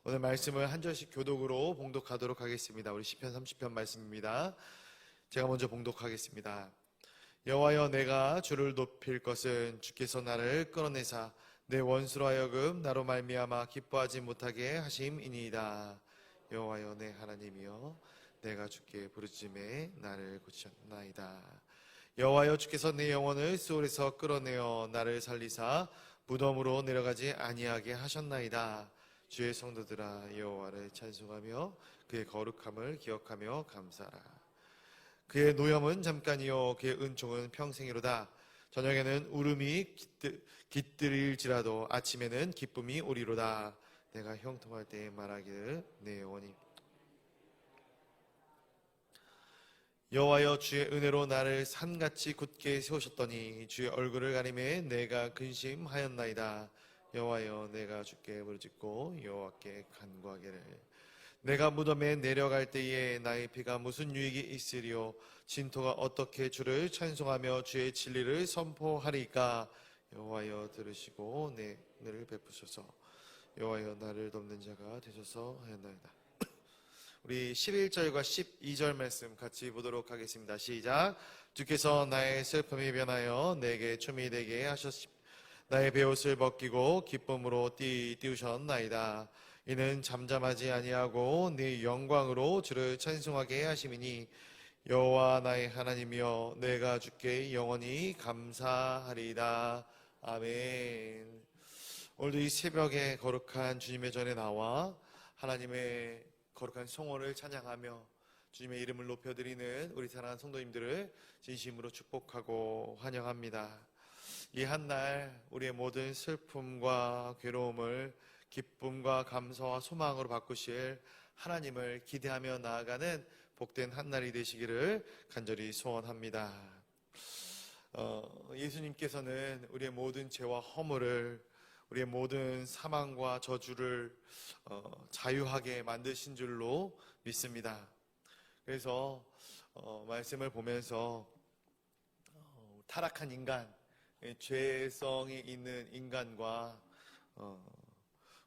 오늘 말씀을 한 절씩 교독으로 봉독하도록 하겠습니다. 우리 시편 30편 말씀입니다. 제가 먼저 봉독하겠습니다. 여호와여, 내가 주를 높일 것은 주께서 나를 끌어내사 내 원수로 하여금 나로 말미암아 기뻐하지 못하게 하심이니이다. 여호와여, 내 하나님이여, 내가 주께 부르짖음에 나를 고치셨나이다. 여호와여, 주께서 내 영혼을 스올에서 끌어내어 나를 살리사 무덤으로 내려가지 아니하게 하셨나이다. 주의 성도들아, 여호와를 찬송하며 그의 거룩함을 기억하며 감사하라. 그의 노염은 잠깐이요 그의 은총은 평생이로다. 저녁에는 울음이 깃들일지라도 아침에는 기쁨이 오리로다. 내가 형통할 때에 말하기를 내 영혼이 여호와여, 주의 은혜로 나를 산같이 굳게 세우셨더니 주의 얼굴을 가리매 내가 근심하였나이다. 여호와여, 내가 주께 부르짖고 여호와께 간구하기를 내가 무덤에 내려갈 때에 나의 피가 무슨 유익이 있으리요? 진토가 어떻게 주를 찬송하며 주의 진리를 선포하리까? 여호와여, 들으시고 내 은혜를 베푸소서. 여호와여, 나를 돕는 자가 되소서 하였나이다. 우리 11절과 12절 말씀 같이 보도록 하겠습니다. 시작. 주께서 나의 슬픔이 변하여 내게 춤이 되게 하셨습니다. 나의 베옷을 벗기고 기쁨으로 띄우셨나이다. 이는 잠잠하지 아니하고 네 영광으로 주를 찬송하게 하심이니 여호와 나의 하나님이여, 내가 주께 영원히 감사하리이다. 아멘. 오늘도 이 새벽에 거룩한 주님의 전에 나와 하나님의 거룩한 성호를 찬양하며 주님의 이름을 높여드리는 우리 사랑하는 성도님들을 진심으로 축복하고 환영합니다. 이 한날 우리의 모든 슬픔과 괴로움을 기쁨과 감사와 소망으로 바꾸실 하나님을 기대하며 나아가는 복된 한날이 되시기를 간절히 소원합니다. 예수님께서는 우리의 모든 죄와 허물을, 우리의 모든 사망과 저주를 자유하게 만드신 줄로 믿습니다. 그래서 말씀을 보면서 타락한 인간, 죄성이 있는 인간과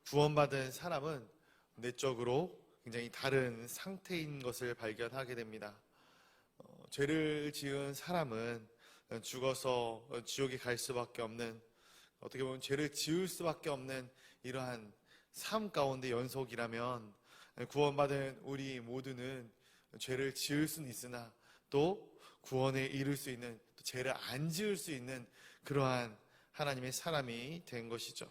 구원받은 사람은 내적으로 굉장히 다른 상태인 것을 발견하게 됩니다. 죄를 지은 사람은 죽어서 지옥에 갈 수밖에 없는, 어떻게 보면 죄를 지을 수밖에 없는 이러한 삶 가운데 연속이라면, 구원받은 우리 모두는 죄를 지을 수는 있으나 또 구원에 이를 수 있는, 또 죄를 안 지을 수 있는 그러한 하나님의 사람이 된 것이죠.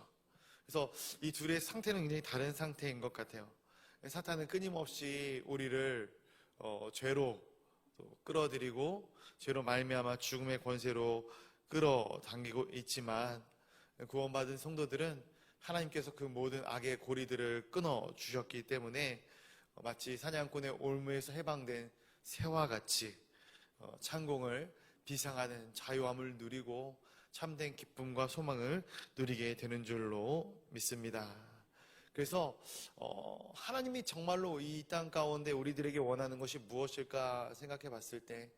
그래서 이 둘의 상태는 굉장히 다른 상태인 것 같아요. 사탄은 끊임없이 우리를 죄로 끌어들이고 죄로 말미암아 죽음의 권세로 끌어당기고 있지만, 구원받은 성도들은 하나님께서 그 모든 악의 고리들을 끊어주셨기 때문에 마치 사냥꾼의 올무에서 해방된 새와 같이 창공을 비상하는 자유함을 누리고 참된 기쁨과 소망을 누리게 되는 줄로 믿습니다. 그래서 하나님이 정말로 이 땅 가운데 우리들에게 원하는 것이 무엇일까 생각해 봤을 때,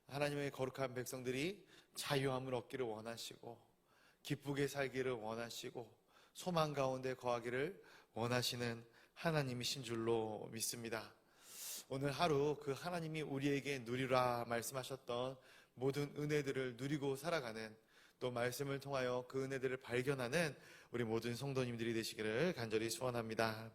하나님의 거룩한 백성들이 자유함을 얻기를 원하시고 기쁘게 살기를 원하시고 소망 가운데 거하기를 원하시는 하나님이신 줄로 믿습니다. 오늘 하루 그 하나님이 우리에게 누리라 말씀하셨던 모든 은혜들을 누리고 살아가는, 또 말씀을 통하여 그 은혜들을 발견하는 우리 모든 성도님들이 되시기를 간절히 소원합니다.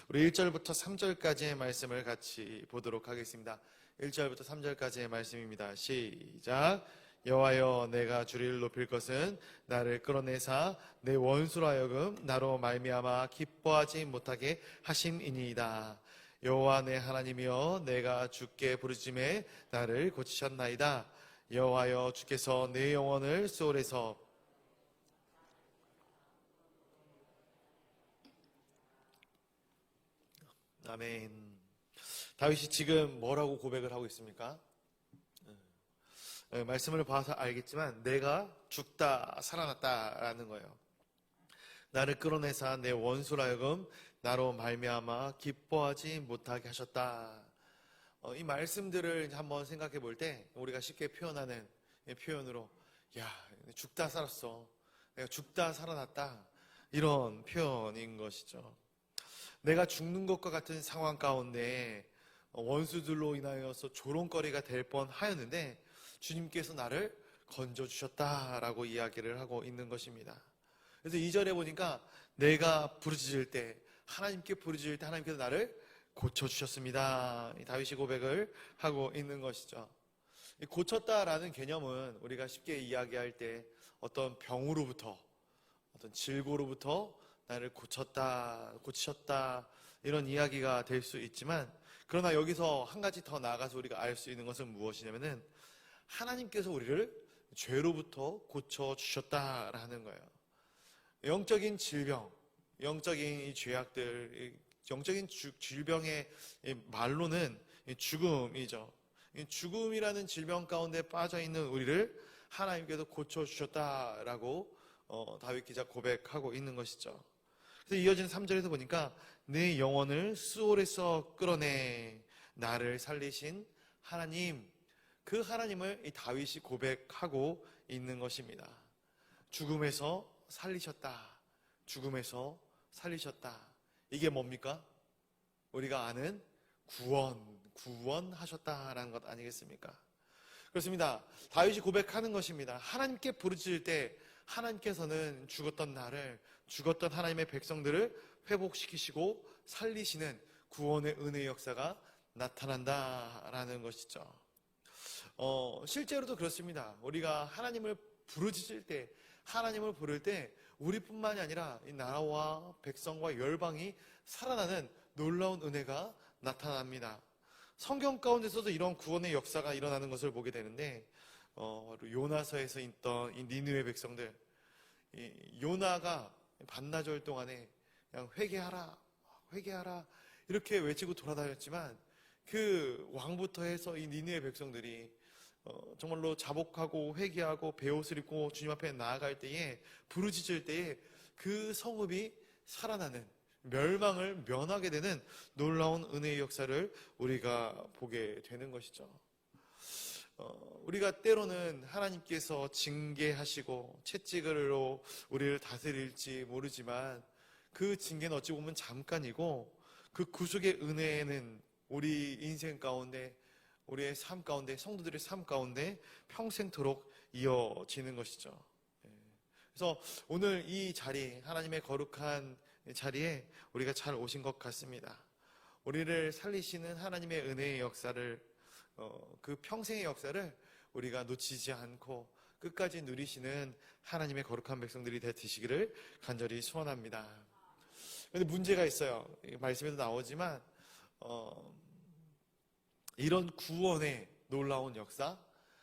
우리 1절부터 3절까지의 말씀을 같이 보도록 하겠습니다. 1절부터 3절까지의 말씀입니다. 시작. 여호와여, 내가 주를 높일 것은 나를 끌어내사 내 원수로 하여금 나로 말미암아 기뻐하지 못하게 하심이니이다. 여호와 내 하나님이여, 내가 주께 부르짖음에 나를 고치셨나이다. 여호와여, 주께서 내 영혼을 스올에서 아멘. 다윗이 지금 뭐라고 고백을 하고 있습니까? 말씀을 봐서 알겠지만 내가 죽다 살아났다라는 거예요. 나를 끌어내사 내 원수로 하여금 나로 말미암아 기뻐하지 못하게 하셨다. 이 말씀들을 한번 생각해 볼 때 우리가 쉽게 표현하는 표현으로, 야, 죽다 살았어, 내가 죽다 살아났다, 이런 표현인 것이죠. 내가 죽는 것과 같은 상황 가운데 원수들로 인하여서 조롱거리가 될 뻔하였는데 주님께서 나를 건져주셨다라고 이야기를 하고 있는 것입니다. 그래서 2절에 보니까 내가 부르짖을 때, 하나님께 부르짖을 때 하나님께서 나를 고쳐주셨습니다. 이 다윗이 고백을 하고 있는 것이죠. 이 고쳤다라는 개념은 우리가 쉽게 이야기할 때 어떤 병으로부터, 어떤 질고로부터 나를 고치셨다 이런 이야기가 될 수 있지만, 그러나 여기서 한 가지 더 나아가서 우리가 알 수 있는 것은 무엇이냐면은 하나님께서 우리를 죄로부터 고쳐주셨다라는 거예요. 영적인 질병, 영적인 이 죄악들, 영적인 질병의 말로는 죽음이죠. 죽음이라는 질병 가운데 빠져있는 우리를 하나님께서 고쳐주셨다라고 다윗 기자 고백하고 있는 것이죠. 그래서 이어지는 3절에서 보니까 내 영혼을 수올에서 끌어내 나를 살리신 하나님, 그 하나님을 이 다윗이 고백하고 있는 것입니다. 죽음에서 살리셨다. 죽음에서 살리셨다. 이게 뭡니까? 우리가 아는 구원하셨다라는 것 아니겠습니까? 그렇습니다. 다윗이 고백하는 것입니다. 하나님께 부르짖을 때 하나님께서는 죽었던 하나님의 백성들을 회복시키시고 살리시는 구원의 은혜의 역사가 나타난다라는 것이죠. 실제로도 그렇습니다. 우리가 하나님을 부르짖을 때, 하나님을 부를 때 우리뿐만이 아니라 이 나라와 백성과 열방이 살아나는 놀라운 은혜가 나타납니다. 성경 가운데서도 이런 구원의 역사가 일어나는 것을 보게 되는데, 요나서에서 있던 이 니느웨 백성들, 요나가 반나절 동안에 그냥 회개하라 이렇게 외치고 돌아다녔지만, 그 왕부터 해서 이 니느웨 백성들이 정말로 자복하고 회개하고 베옷을 입고 주님 앞에 나아갈 때에, 부르짖을 때에 그 성읍이 살아나는, 멸망을 면하게 되는 놀라운 은혜의 역사를 우리가 보게 되는 것이죠. 우리가 때로는 하나님께서 징계하시고 채찍으로 우리를 다스릴지 모르지만 그 징계는 어찌 보면 잠깐이고, 그 구속의 은혜는 우리 인생 가운데, 우리의 삶 가운데, 성도들의 삶 가운데 평생토록 이어지는 것이죠. 그래서 오늘 이 자리, 하나님의 거룩한 자리에 우리가 잘 오신 것 같습니다. 우리를 살리시는 하나님의 은혜의 역사를, 그 평생의 역사를 우리가 놓치지 않고 끝까지 누리시는 하나님의 거룩한 백성들이 되시기를 간절히 소원합니다. 그런데 문제가 있어요. 말씀에도 나오지만 이런 구원의 놀라운 역사,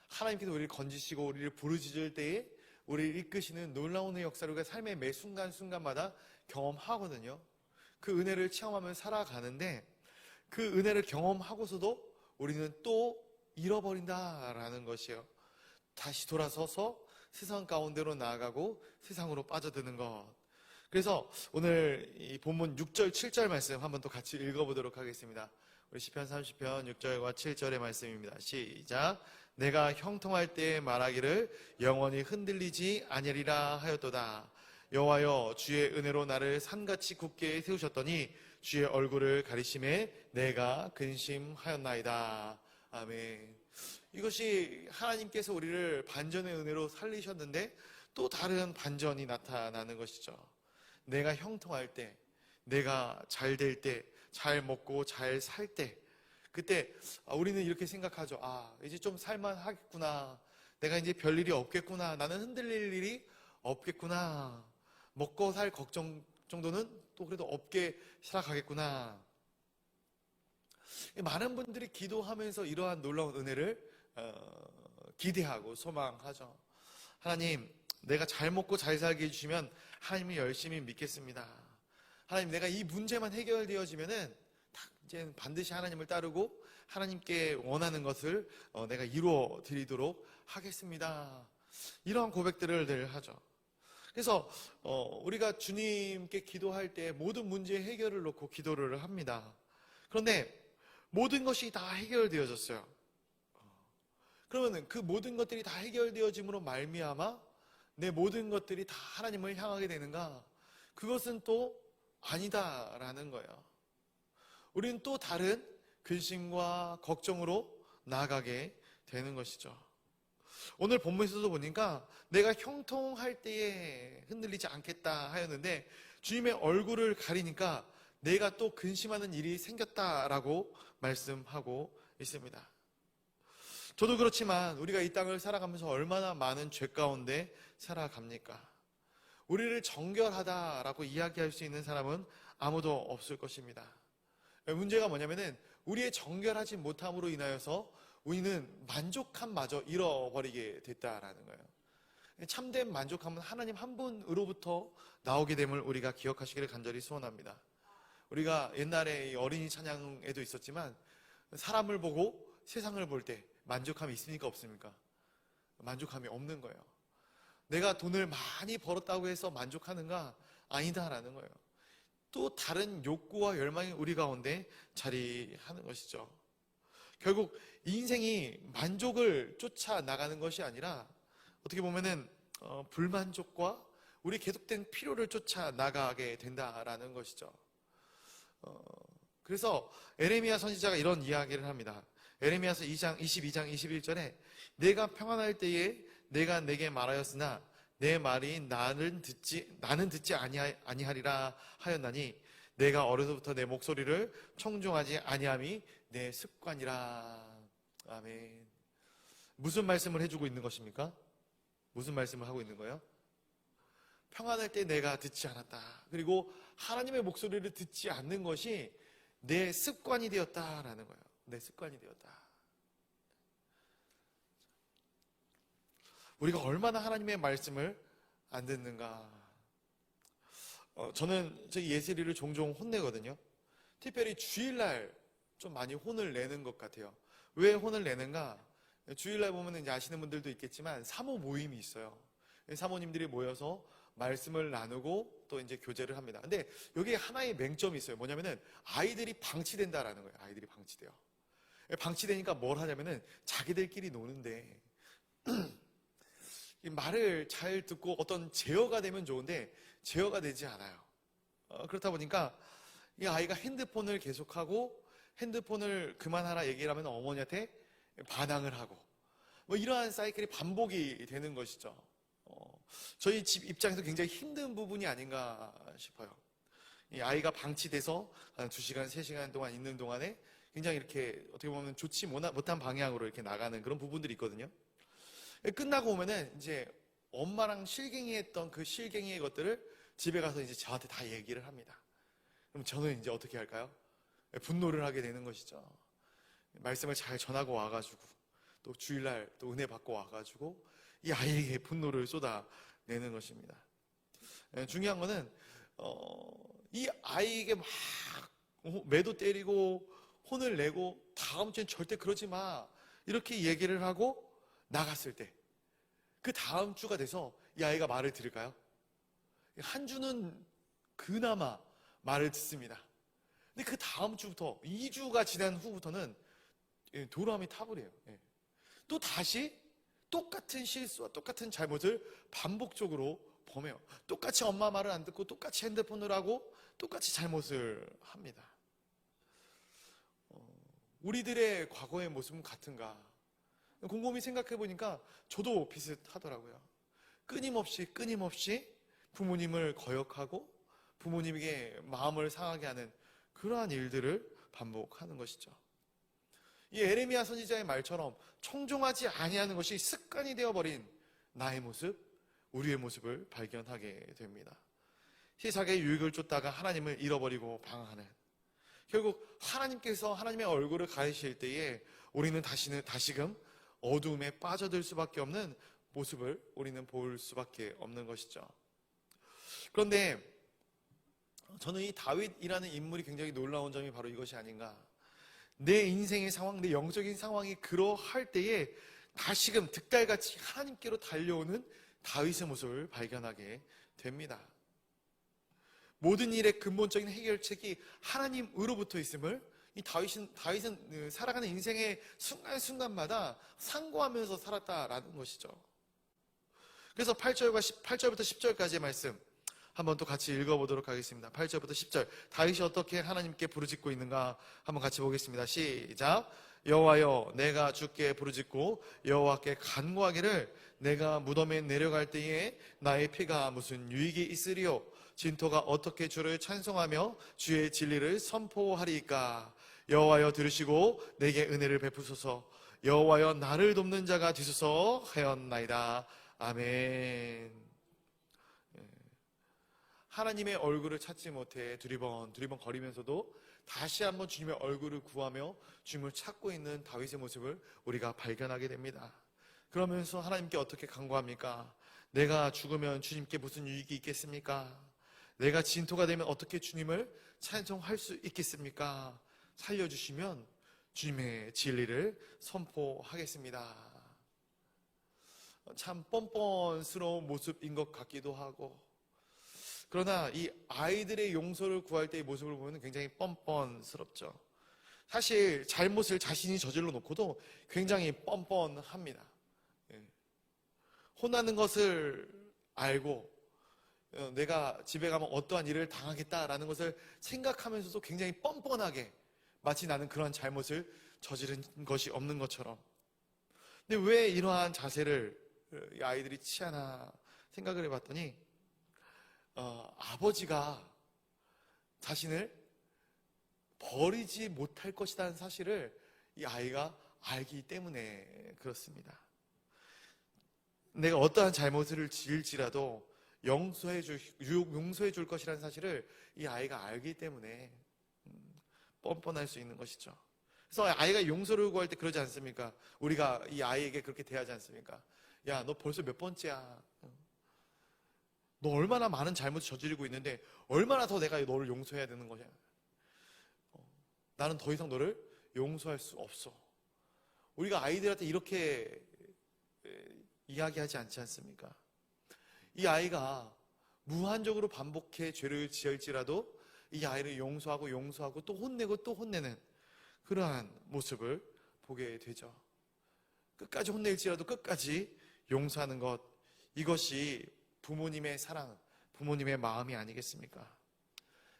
하나님께서 우리를 건지시고 우리를 부르짖을 때에 우리를 이끄시는 놀라운 역사를 우리가 삶의 매 순간순간마다 경험하거든요. 그 은혜를 체험하며 살아가는데, 그 은혜를 경험하고서도 우리는 또 잃어버린다라는 것이에요. 다시 돌아서서 세상 가운데로 나아가고 세상으로 빠져드는 것. 그래서 오늘 이 본문 6절, 7절 말씀 한번 또 같이 읽어보도록 하겠습니다. 우리 시편 30편 6절과 7절의 말씀입니다. 시작. 내가 형통할 때 말하기를 영원히 흔들리지 아니리라 하였도다. 여호와여, 주의 은혜로 나를 산같이 굳게 세우셨더니 주의 얼굴을 가리심에 내가 근심하였나이다. 아멘. 이것이 하나님께서 우리를 반전의 은혜로 살리셨는데 또 다른 반전이 나타나는 것이죠. 내가 형통할 때, 내가 잘 될 때, 잘 먹고 잘 살 때, 그때 우리는 이렇게 생각하죠. 이제 좀 살만하겠구나. 내가 이제 별일이 없겠구나. 나는 흔들릴 일이 없겠구나. 먹고 살 걱정 정도는 또 그래도 없게 살아가겠구나. 많은 분들이 기도하면서 이러한 놀라운 은혜를 기대하고 소망하죠. 하나님, 내가 잘 먹고 잘 살게 해주시면 하나님이 열심히 믿겠습니다. 하나님, 내가 이 문제만 해결되어지면은 이제 반드시 하나님을 따르고 하나님께 원하는 것을 내가 이루어 드리도록 하겠습니다. 이러한 고백들을 늘 하죠. 그래서 우리가 주님께 기도할 때 모든 문제의 해결을 놓고 기도를 합니다. 그런데 모든 것이 다 해결되어졌어요. 그러면 그 모든 것들이 다 해결되어짐으로 말미암아 내 모든 것들이 다 하나님을 향하게 되는가? 그것은 또 아니다라는 거예요. 우리는 또 다른 근심과 걱정으로 나아가게 되는 것이죠. 오늘 본문에서도 보니까 내가 형통할 때에 흔들리지 않겠다 하였는데 주님의 얼굴을 가리니까 내가 또 근심하는 일이 생겼다라고 말씀하고 있습니다. 저도 그렇지만 우리가 이 땅을 살아가면서 얼마나 많은 죄 가운데 살아갑니까? 우리를 정결하다라고 이야기할 수 있는 사람은 아무도 없을 것입니다. 문제가 뭐냐면은 우리의 정결하지 못함으로 인하여서 우리는 만족함마저 잃어버리게 됐다라는 거예요. 참된 만족함은 하나님 한 분으로부터 나오게 됨을 우리가 기억하시기를 간절히 소원합니다. 우리가 옛날에 어린이 찬양에도 있었지만 사람을 보고 세상을 볼 때 만족함이 있습니까 없습니까? 만족함이 없는 거예요. 내가 돈을 많이 벌었다고 해서 만족하는가? 아니다라는 거예요. 또 다른 욕구와 열망이 우리 가운데 자리하는 것이죠. 결국 인생이 만족을 쫓아 나가는 것이 아니라 어떻게 보면은 불만족과 우리 계속된 필요를 쫓아 나가게 된다라는 것이죠. 그래서 에레미야 선지자가 이런 이야기를 합니다. 에레미야서 22장 21절에 내가 평안할 때에 내가 내게 말하였으나 내 말이 나는 듣지 아니하리라 하였나니 내가 어려서부터 내 목소리를 청종하지 아니함이 내 습관이라. 아멘. 무슨 말씀을 해주고 있는 것입니까? 무슨 말씀을 하고 있는 거예요? 평안할 때 내가 듣지 않았다. 그리고 하나님의 목소리를 듣지 않는 것이 내 습관이 되었다라는 거예요. 내 습관이 되었다. 우리가 얼마나 하나님의 말씀을 안 듣는가. 저는 제 예슬이를 종종 혼내거든요. 특별히 주일날 좀 많이 혼을 내는 것 같아요. 왜 혼을 내는가? 주일날 보면 이제 아시는 분들도 있겠지만 사모 모임이 있어요. 사모님들이 모여서 말씀을 나누고 또 이제 교제를 합니다. 근데 여기에 하나의 맹점이 있어요. 뭐냐면은 아이들이 방치된다라는 거예요. 아이들이 방치돼요. 방치되니까 뭘 하냐면은 자기들끼리 노는데 이 말을 잘 듣고 어떤 제어가 되면 좋은데 제어가 되지 않아요. 그렇다 보니까 이 아이가 핸드폰을 계속하고 핸드폰을 그만하라 얘기를 하면 어머니한테 반항을 하고 뭐 이러한 사이클이 반복이 되는 것이죠. 저희 집 입장에서 굉장히 힘든 부분이 아닌가 싶어요. 이 아이가 방치돼서 한 2시간, 3시간 동안 있는 동안에 굉장히 이렇게 어떻게 보면 좋지 못한 방향으로 이렇게 나가는 그런 부분들이 있거든요. 끝나고 오면은 이제 엄마랑 실갱이했던 그 실갱이의 것들을 집에 가서 이제 저한테 다 얘기를 합니다. 그럼 저는 이제 어떻게 할까요? 분노를 하게 되는 것이죠. 말씀을 잘 전하고 와가지고 또 주일날 또 은혜 받고 와가지고 이 아이에게 분노를 쏟아내는 것입니다. 중요한 거는 이 아이에게 막 매도 때리고 혼을 내고 다음 주엔 절대 그러지 마 이렇게 얘기를 하고 나갔을 때 그 다음 주가 돼서 이 아이가 말을 들을까요? 한 주는 그나마 말을 듣습니다. 근데 그 다음 주부터 2주가 지난 후부터는 도람이 타버려요. 또 다시 똑같은 실수와 똑같은 잘못을 반복적으로 범해요. 똑같이 엄마 말을 안 듣고 똑같이 핸드폰을 하고 똑같이 잘못을 합니다. 우리들의 과거의 모습은 같은가? 곰곰이 생각해 보니까 저도 비슷하더라고요. 끊임없이 부모님을 거역하고 부모님에게 마음을 상하게 하는 그러한 일들을 반복하는 것이죠. 이 에레미야 선지자의 말처럼 청종하지 아니하는 것이 습관이 되어버린 나의 모습, 우리의 모습을 발견하게 됩니다. 세상의 유익을 쫓다가 하나님을 잃어버리고 방황하는, 결국 하나님께서 하나님의 얼굴을 가리실 때에 우리는 다시금 어두움에 빠져들 수밖에 없는 모습을 우리는 볼 수밖에 없는 것이죠. 그런데 저는 이 다윗이라는 인물이 굉장히 놀라운 점이 바로 이것이 아닌가. 내 인생의 상황, 내 영적인 상황이 그러할 때에 다시금 득달같이 하나님께로 달려오는 다윗의 모습을 발견하게 됩니다. 모든 일의 근본적인 해결책이 하나님으로부터 있음을 이 다윗은 살아가는 인생의 순간순간마다 상고하면서 살았다라는 것이죠. 그래서 8절부터 10절까지의 말씀, 한번 또 같이 읽어보도록 하겠습니다. 8절부터 10절. 다윗이 어떻게 하나님께 부르짖고 있는가 한번 같이 보겠습니다. 시작. 여호와여, 내가 주께 부르짖고 여호와께 간구하기를 내가 무덤에 내려갈 때에 나의 피가 무슨 유익이 있으리요? 진토가 어떻게 주를 찬송하며 주의 진리를 선포하리이까? 여호와여, 들으시고 내게 은혜를 베푸소서. 여호와여, 나를 돕는 자가 되소서 하였나이다. 아멘. 하나님의 얼굴을 찾지 못해 두리번 거리면서도 다시 한번 주님의 얼굴을 구하며 주님을 찾고 있는 다윗의 모습을 우리가 발견하게 됩니다. 그러면서 하나님께 어떻게 간구합니까? 내가 죽으면 주님께 무슨 유익이 있겠습니까? 내가 진토가 되면 어떻게 주님을 찬송할 수 있겠습니까? 살려주시면 주님의 진리를 선포하겠습니다. 참 뻔뻔스러운 모습인 것 같기도 하고, 그러나 이 아이들의 용서를 구할 때의 모습을 보면 굉장히 뻔뻔스럽죠. 사실 잘못을 자신이 저질러 놓고도 굉장히 뻔뻔합니다. 혼나는 것을 알고 내가 집에 가면 어떠한 일을 당하겠다라는 것을 생각하면서도 굉장히 뻔뻔하게 마치 나는 그런 잘못을 저지른 것이 없는 것처럼. 근데 왜 이러한 자세를 이 아이들이 취하나 생각을 해봤더니 아버지가 자신을 버리지 못할 것이라는 사실을 이 아이가 알기 때문에 그렇습니다. 내가 어떠한 잘못을 지을지라도 용서해 줄 것이라는 사실을 이 아이가 알기 때문에 뻔뻔할 수 있는 것이죠. 그래서 아이가 용서를 구할 때 그러지 않습니까? 우리가 이 아이에게 그렇게 대하지 않습니까? 야, 너 벌써 몇 번째야? 너 얼마나 많은 잘못을 저지르고 있는데 얼마나 더 내가 너를 용서해야 되는 거냐? 나는 더 이상 너를 용서할 수 없어. 우리가 아이들한테 이렇게 이야기하지 않지 않습니까? 이 아이가 무한적으로 반복해 죄를 지을지라도 이 아이를 용서하고 또 혼내고 또 혼내는 그러한 모습을 보게 되죠. 끝까지 혼낼지라도 끝까지 용서하는 것, 이것이 부모님의 사랑, 부모님의 마음이 아니겠습니까?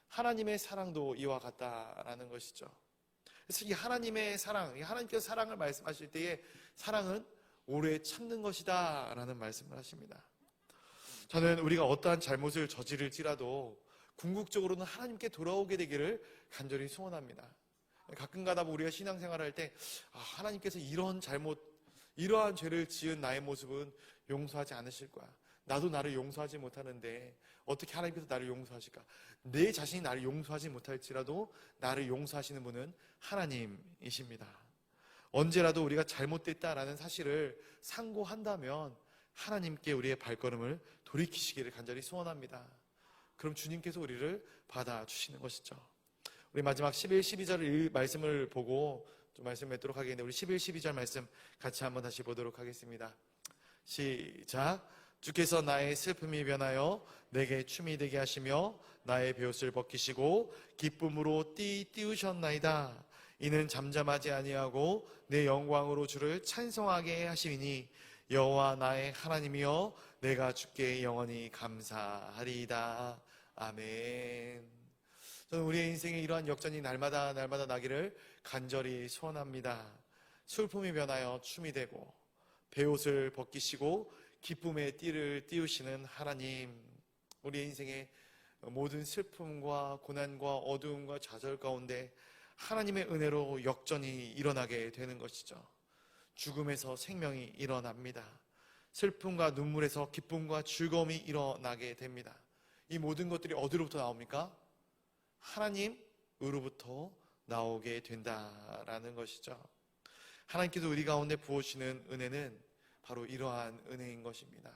하나님의 사랑도 이와 같다라는 것이죠. 그래서 이 하나님의 사랑, 하나님께서 사랑을 말씀하실 때에 사랑은 오래 참는 것이다 라는 말씀을 하십니다. 저는 우리가 어떠한 잘못을 저지를지라도 궁극적으로는 하나님께 돌아오게 되기를 간절히 소원합니다. 가끔가다 우리가 신앙생활을 할 때 하나님께서 이러한 죄를 지은 나의 모습은 용서하지 않으실 거야. 나도 나를 용서하지 못하는데 어떻게 하나님께서 나를 용서하실까? 내 자신이 나를 용서하지 못할지라도 나를 용서하시는 분은 하나님이십니다. 언제라도 우리가 잘못됐다라는 사실을 상고한다면 하나님께 우리의 발걸음을 돌이키시기를 간절히 소원합니다. 그럼 주님께서 우리를 받아주시는 것이죠. 우리 마지막 11, 12절 말씀을 보고 좀 말씀 맺도록 하겠는데, 우리 11, 12절 말씀 같이 한번 다시 보도록 하겠습니다. 시작. 주께서 나의 슬픔이 변하여 내게 춤이 되게 하시며 나의 베옷을 벗기시고 기쁨으로 띄우셨나이다. 이는 잠잠하지 아니하고 내 영광으로 주를 찬송하게 하시니 여호와 나의 하나님이여 내가 주께 영원히 감사하리이다. 아멘. 저는 우리의 인생에 이러한 역전이 날마다 나기를 간절히 소원합니다. 슬픔이 변하여 춤이 되고 베옷을 벗기시고 기쁨의 띠를 띄우시는 하나님, 우리의 인생의 모든 슬픔과 고난과 어두움과 좌절 가운데 하나님의 은혜로 역전이 일어나게 되는 것이죠. 죽음에서 생명이 일어납니다. 슬픔과 눈물에서 기쁨과 즐거움이 일어나게 됩니다. 이 모든 것들이 어디로부터 나옵니까? 하나님으로부터 나오게 된다라는 것이죠. 하나님께서 우리 가운데 부어주시는 은혜는 바로 이러한 은혜인 것입니다.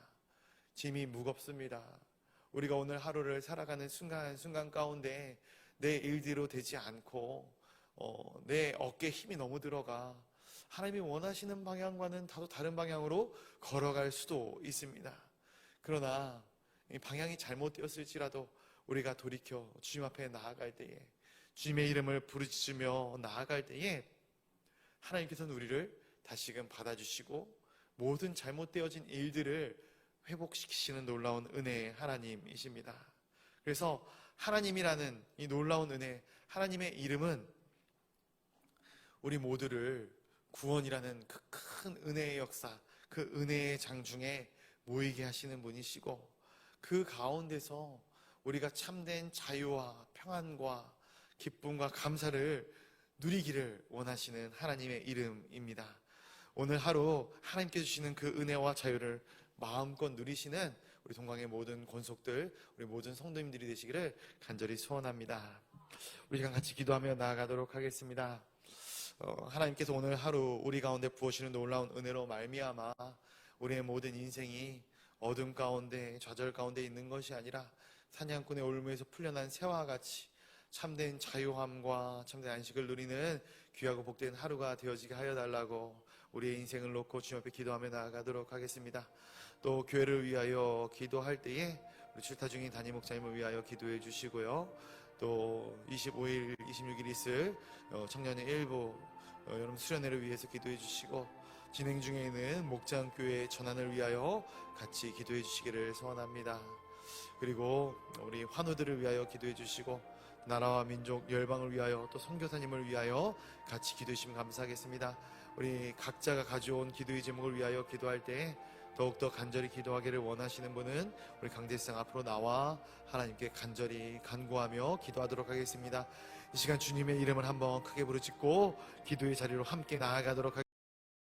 짐이 무겁습니다. 우리가 오늘 하루를 살아가는 순간 가운데 내 일대로 되지 않고 내 어깨에 힘이 너무 들어가 하나님이 원하시는 방향과는 다른 방향으로 걸어갈 수도 있습니다. 그러나 이 방향이 잘못되었을지라도 우리가 돌이켜 주님 앞에 나아갈 때에, 주님의 이름을 부르짖으며 나아갈 때에 하나님께서는 우리를 다시금 받아주시고 모든 잘못되어진 일들을 회복시키시는 놀라운 은혜의 하나님이십니다. 그래서 하나님이라는 이 놀라운 은혜, 하나님의 이름은 우리 모두를 구원이라는 그 큰 은혜의 역사, 그 은혜의 장중에 모이게 하시는 분이시고, 그 가운데서 우리가 참된 자유와 평안과 기쁨과 감사를 누리기를 원하시는 하나님의 이름입니다. 오늘 하루 하나님께 주시는 그 은혜와 자유를 마음껏 누리시는 우리 동강의 모든 권속들, 우리 모든 성도님들이 되시기를 간절히 소원합니다. 우리 시간 같이 기도하며 나아가도록 하겠습니다. 하나님께서 오늘 하루 우리 가운데 부어주시는 놀라운 은혜로 말미암아 우리의 모든 인생이 어둠 가운데, 좌절 가운데 있는 것이 아니라 사냥꾼의 올무에서 풀려난 새와 같이 참된 자유함과 참된 안식을 누리는 귀하고 복된 하루가 되어지게 하여 달라고 우리의 인생을 놓고 주님 앞에 기도하며 나아가도록 하겠습니다. 또 교회를 위하여 기도할 때에 우리 출타 중인 담임 목사님을 위하여 기도해 주시고요. 또 25일, 26일 있을 청년의 일부 여러분 수련회를 위해서 기도해 주시고, 진행 중에 있는 목장교회 전환을 위하여 같이 기도해 주시기를 소원합니다. 그리고 우리 환우들을 위하여 기도해 주시고, 나라와 민족, 열방을 위하여 또 선교사님을 위하여 같이 기도해 주시면 감사하겠습니다. 우리 각자가 가져온 기도의 제목을 위하여 기도할 때 더욱더 간절히 기도하기를 원하시는 분은 우리 강대상 앞으로 나와 하나님께 간절히 간구하며 기도하도록 하겠습니다. 이 시간 주님의 이름을 한번 크게 부르짖고 기도의 자리로 함께 나아가도록 하겠습니다.